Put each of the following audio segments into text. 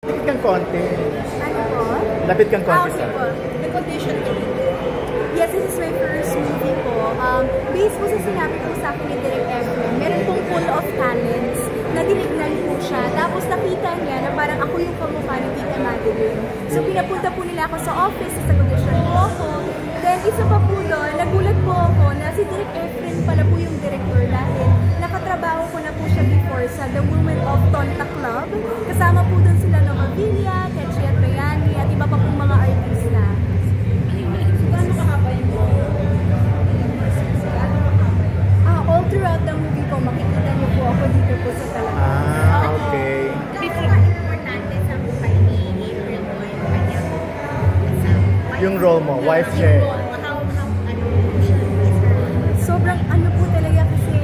Lapit kang konti. Ano po? Lapit kang konti sa. Okay po. Nag-audition ko dito. Yes, this is my first movie po. Based po sa sinabi po sa akin ni Direk Efren, meron pong full of talents na dinignan po siya. Tapos nakita niya na parang ako yung kamukha ni Tita Madeline. So pinapunta po nila ako sa office, sa audition po ako. Then isa pa po doon, nagulat po ako na si Direk Efren pala po yung director dahil nakatrabaho ko na po siya before sa The Women of Tonta Club. Kasama po doon sila Nova Villa, Ketchy at Bayani at iba pa pong mga artista. Gaano kahaba yung all throughout the movie po, makikita niyo po ako dito po sa talaga. Okay. Importante sa buhay ni April po yung kanyang Yung role mo, wife share. Sobrang ano po talaga kasi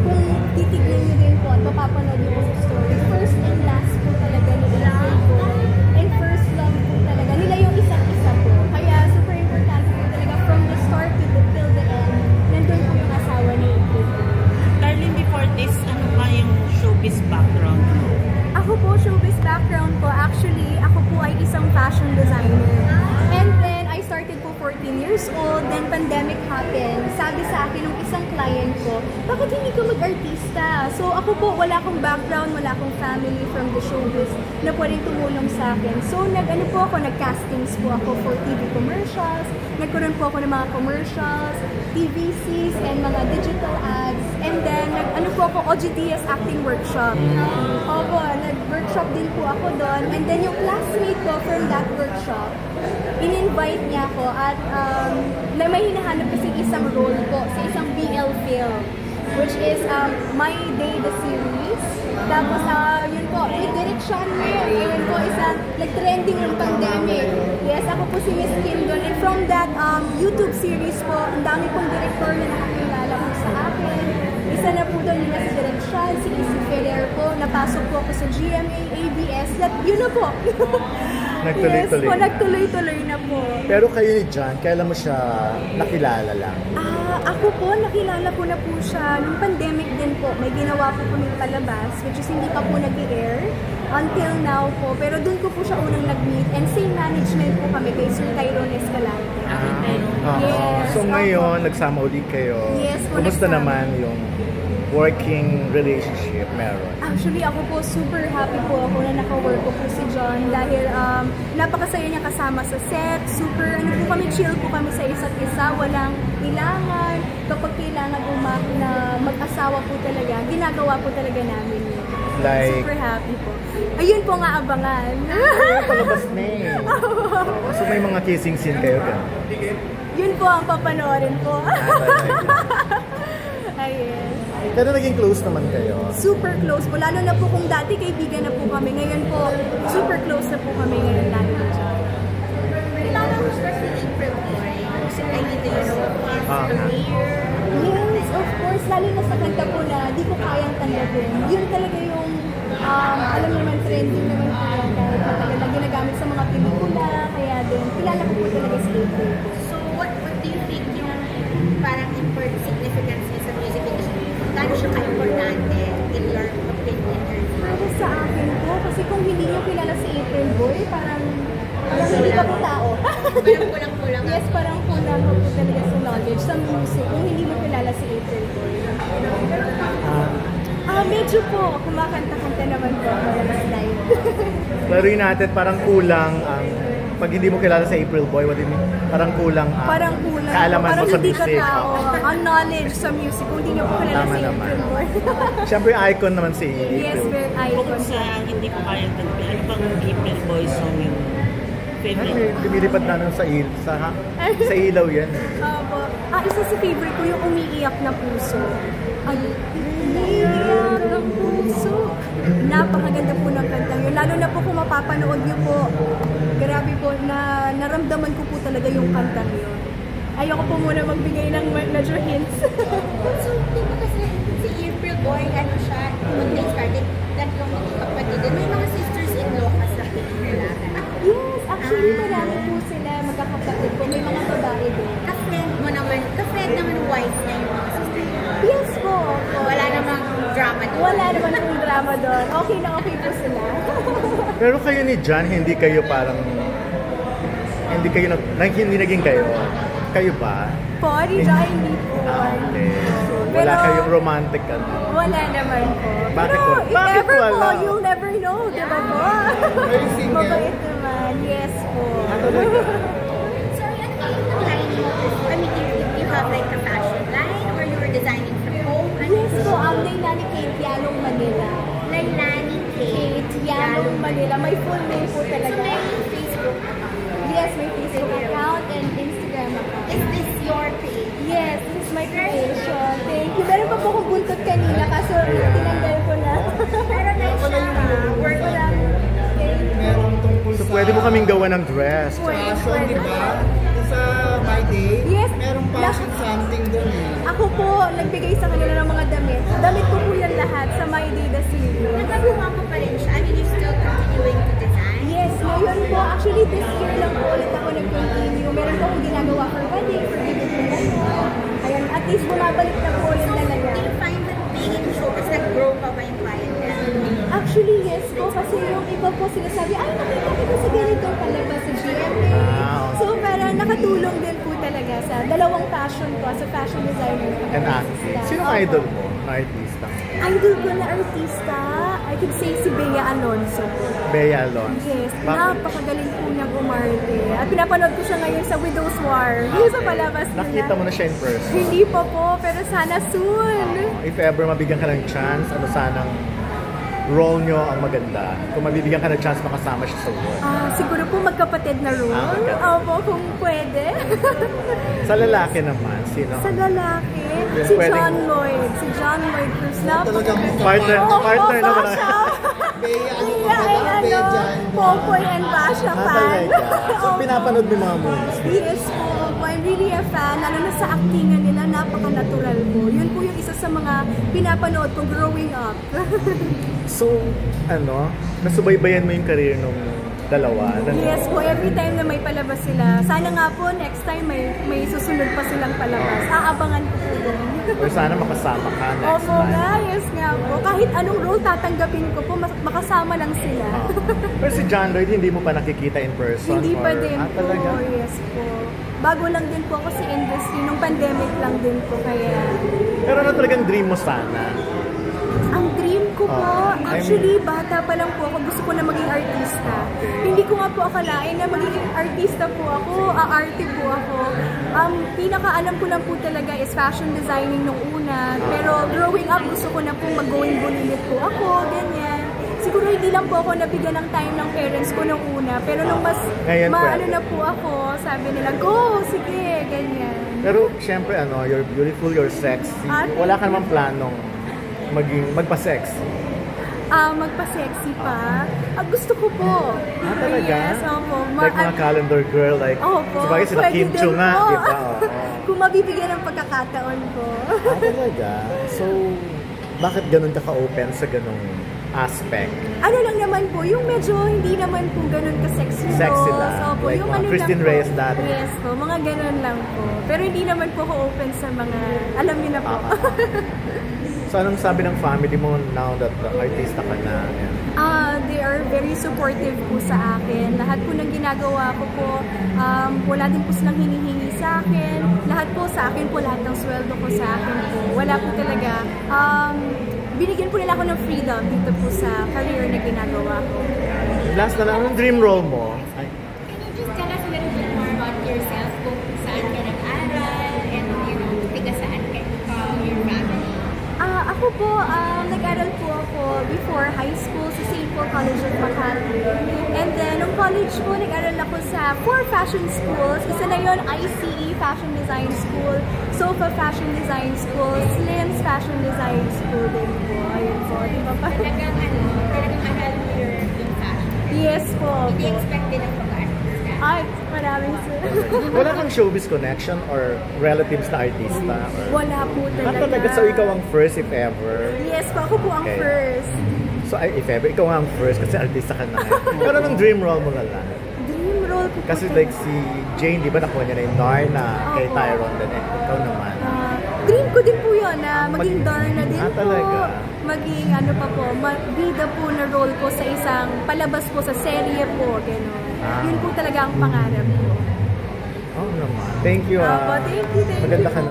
kung titignan niyo din po at mapapanood niyo po sa story, first and last po talaga nila po. And first love po talaga nila yung isa't isa po. Kaya super importante po talaga from the start to till the end. Nandun po yung asawa ni April. Darling, before this, ano ba yung showbiz background mo? Ako po, showbiz background ko, actually, ako po ay isang fashion designer. And then, I started po 14 years old, then pandemic happened. Sabi sa akin ng isang client ko, bakit hindi ka mag-artista? So, ako po, wala akong background, wala akong family from the showbiz na pwedeng tumulong sa akin. So, nag-castings po ako for TV commercials, nagkaroon po ako ng mga commercials, TVCs, and mga digital ads. And then, nag-ano po ako, OGTS acting workshop. Opo, nag-workshop din po ako doon. And then, yung classmate ko from that workshop, in-invite niya ako at na may hinahanap kasi isang role po sa isang BL film, which is My Day the series. Tapos, yun po, may direction niya. Yun po, isang nag-trending yung pandemic. Yes, ako po si Miss Kim doon. And from that YouTube series po, ang dami pong director na nakakilala po sa akin. Isa na po doon nila si Direction, si Izzy Ferrer po. Napasok po ako sa GMA, ABS. Yun na po. Nagtuloy-tuloy. Yes po, nagtuloy-tuloy na po. Pero kayo ni John, kailan mo siya nakilala lang? Ako po, nakilala ko na po siya nung pandemic din po. May ginawa po kami palabas, which is hindi pa po nag-air until now po. Pero doon ko po siya unang nag-meet. And same management po kami kay Sir Tyrone Escalante. Yes. So ngayon, nagsama ulit kayo. Yes po, Kumusta nagsama. naman yung working relationship meron? Actually, ako po super happy po ako na naka-work ko po si John dahil napakasaya niya kasama sa set. Super, ano po kami, chill po kami sa isa't isa. Walang kailangan. Kapag kailangan na mag-asawa po talaga, ginagawa po talaga namin yun. Like, super happy po. Ayun po nga abangan. palabas na eh. So may mga kissing scene kayo ba? Yun po ang papanoorin po. Ayun. Pero naging close naman kayo. Super close po. Lalo na po kung dati kaibigan na po kami. Ngayon po, super close na po kami ngayon lalo na dyan. Kilala mo siya si April Boy? Kasi I need to know Yes, of course. Lalo na sa kanta po na di ko kayang tanggapin. Yun talaga yung, alam naman, trending naman po yan. Dahil talaga na ginagamit sa mga pelikula. Kaya din, kilala ko po talaga si April. So, what do you think yung parang important significance niya sa music industry? Gano'n siya ka-importante in your opinion? Para sa akin po, kasi kung hindi nyo kilala si April Boy, parang hindi ka po tao. Parang kulang-kulang. Yes, parang kulang po talaga sa knowledge, sa music, kung hindi mo kilala si April Boy. Medyo po, kumakanta-kanta naman po, malakas live. Laruin natin, parang kulang ang pag hindi mo kilala sa April Boy, what do you mean? Parang kulang ang Parang kulang. kaalaman Parang mo sa hindi ka music. tao. Ang knowledge sa music, kung hindi nyo po kilala Tama si naman. April Boy. Siyempre, icon naman si April. Yes, very icon. Bukod sa hindi ko kayang tanggapin, ano bang April Boy song yung favorite? Ay, lumilipad na nun sa ilaw yan. Isa sa favorite ko yung Umiiyak na Puso. Umiiyak na puso. Napakaganda po ng kantang yun. Lalo na po kung mapapanood nyo po. Grabe po, na naramdaman ko po talaga yung kantang yun. Ayoko po muna magbigay ng medyo hints. So, di ba kasi si April Boy, ano siya, when they started, tatlong maging kapatid. May mga sisters-in-law ka sa nila. Yes, actually marami po sila magkakapatid po. May mga babae din. Ka-friend mo naman, ka-friend naman wife niya yung mga sisters-in-law. Yes po. Wala namang drama doon. Wala naman pong drama doon. Okay na okay po sila. Pero kayo ni John, hindi kayo parang... Hindi kayo hindi naging kayo. Kayo ba? Po, ni John, hindi po. Okay. So, wala Pero- kayong romantic ano. Wala naman po. Bakit Pero po? if Bakit ever po, wala? you'll never know, di ba po? Very single. Mabait naman, yes po. Sorry, ano yung line mo? I mean, you have like a fashion line or you were designing from home? Yes po, Lailani Kate Yalong Manila. Lailani Kate Kate Yalong Manila. My full name po So, talaga. may Facebook account. Yes, may Facebook account and Instagram account. Is this your page? Yes, this is my creation. Thank you. Meron pa po akong buntot kanina kaso tinanggal ko na. Pero nice siya, ha? Work Meron tungkol So, sa... pwede mo kaming gawa ng dress. Fashion, di ba? Sa My Day, Yes. merong fashion something doon eh. Ako po, nagbigay sa kanila ng mga damit. Damit ko po yan lahat sa My Day the Silio. Nagagawa mo pa rin siya. I mean, you're still continuing to design. Yes, ngayon po. Actually, this year lang po ulit ako nag-continue. Meron po akong ginagawa for wedding, for giving to gano'n. Ayan, at least bumabalik na po ulit talaga. Do you find that being in showbiz, nag-grow pa ba yung clientele? Actually, yes po. Kasi yung iba po sinasabi, ay, nakita kita sa ganito palabas sa GMA. So, parang nakatulong din po talaga sa dalawang passion ko as a fashion designer. And actress. Sino ang idol mo na artista? Idol ko na artista, I could say si Bea Alonso. Bea Alonso. Yes, Bakit? napakagaling po niyang umarte. At pinapanood ko siya ngayon sa Widow's War. Yung sa palabas nila. Nakita mo na siya in person? Hindi pa po, pero sana soon. If ever mabigyan ka ng chance, ano sanang role nyo ang maganda? Kung mabibigyan ka ng chance makasama siya sa role. Siguro po magkapatid na role. magkapatid. Opo, kung pwede. Sa lalaki naman, sino? Sa lalaki, Yes, si pwede. John Lloyd. Si John Lloyd Cruz. Talagang Partner, Oo, partner naman. Basha. Bea, ano Hindi ka ay ba? Bea dyan. Popoy and Basha fan. Talaga. So, pinapanood mo yung mga movies. Yes po, I'm really a fan. Lalo na sa actingan nila, napaka-natural po. Yun po yung isa sa mga pinapanood ko growing up. So, nasubaybayan mo yung career nung dalawa? Yes po, every time na may palabas sila. Sana nga po, next time may susunod pa silang palabas. Aabangan ko po yun. Or sana makasama ka next Opo time? nga, yes nga po. Kahit anong role tatanggapin ko po, makasama lang sila. Pero si John Lloyd, hindi mo pa nakikita in person? Hindi pa or- din po, Talaga? yes po. Bago lang din po ako sa industry, nung pandemic lang din po, kaya... Pero ano talagang dream mo sana? Ang dream ko po, I mean- actually, bata pa lang po ako, gusto ko na maging artista. Hindi ko nga po akalain na magiging artista po ako, aarte po ako. Pinakaalam ko lang po talaga is fashion designing nung una. Pero growing up, gusto ko na po mag-going bulilit po ako, ganyan. Siguro hindi lang po ako nabigyan ng time ng parents ko nung una. Pero nung mas Ngayon maano pwede. na po ako, sabi nila, go, sige, ganyan. Pero syempre, you're beautiful, you're sexy. Wala ka namang planong magpa-sexy. Magpa-sexy pa. Gusto ko po. Talaga? Yes, opo. Like mga calendar girl, like, Opo, sabagay sila pwede Kim din Chiu nga, po. di ba? Oo. Kung mabibigyan ng pagkakataon ko. Talaga? So, bakit ganun ka ka-open sa ganung aspect? Ano lang naman po, yung medyo hindi naman po ganun ka-sexy Sexy roles. lang. Opo, Like yung mga ano Christine lang po. Reyes dati. Yes po, mga ganun lang po. Pero hindi naman po ako open sa mga, alam niyo na po. So, anong sabi ng family mo now that artista ka na? Yan. They are very supportive po sa akin. Lahat po ng ginagawa ko po, wala din po silang hinihingi sa akin. Lahat po sa akin po, lahat ng sweldo ko sa akin po. Wala po talaga. Binigyan po nila ako ng freedom dito po sa career na ginagawa ko. Last na lang, anong dream role mo? Ay, Can you just tell us a little bit more about yourself? Kung saan ka nag-aral and, tiga saan ka, your family? Ako po, nag-aral po ako before high school sa St. Paul College of Makati. And then, nung college po, nag-aral ako sa 4 fashion schools. Isa na yun, ICE Fashion Design School, SOFA Fashion Design School, Slim's Fashion Design School din po. Ayun po, di ba pa? Talagang mahal mo yung fashion. Yes po. Hindi expected ang pag-artista. Ay, maraming wala kang showbiz connection or relatives na artista? Or... Wala po talaga. talaga? So, ikaw ang first if ever? Yes po, ako po ang Okay. first. So, if ever, ikaw ang first kasi artista ka na. Pero anong dream role mo na lang? Dream role ko po Kasi talaga. like si Jane, di ba nakuha niya na yung Narna kay Opo. Tyrone din eh. Ikaw naman. Dream ko din po yun. na maging Darna din po. Talaga? Maging ano pa po, bida po na role po sa isang palabas po sa serye po, gano'n. Yun po talaga ang pangarap ko. Oh naman. Thank you. Opo, thank you. Maganda ka na.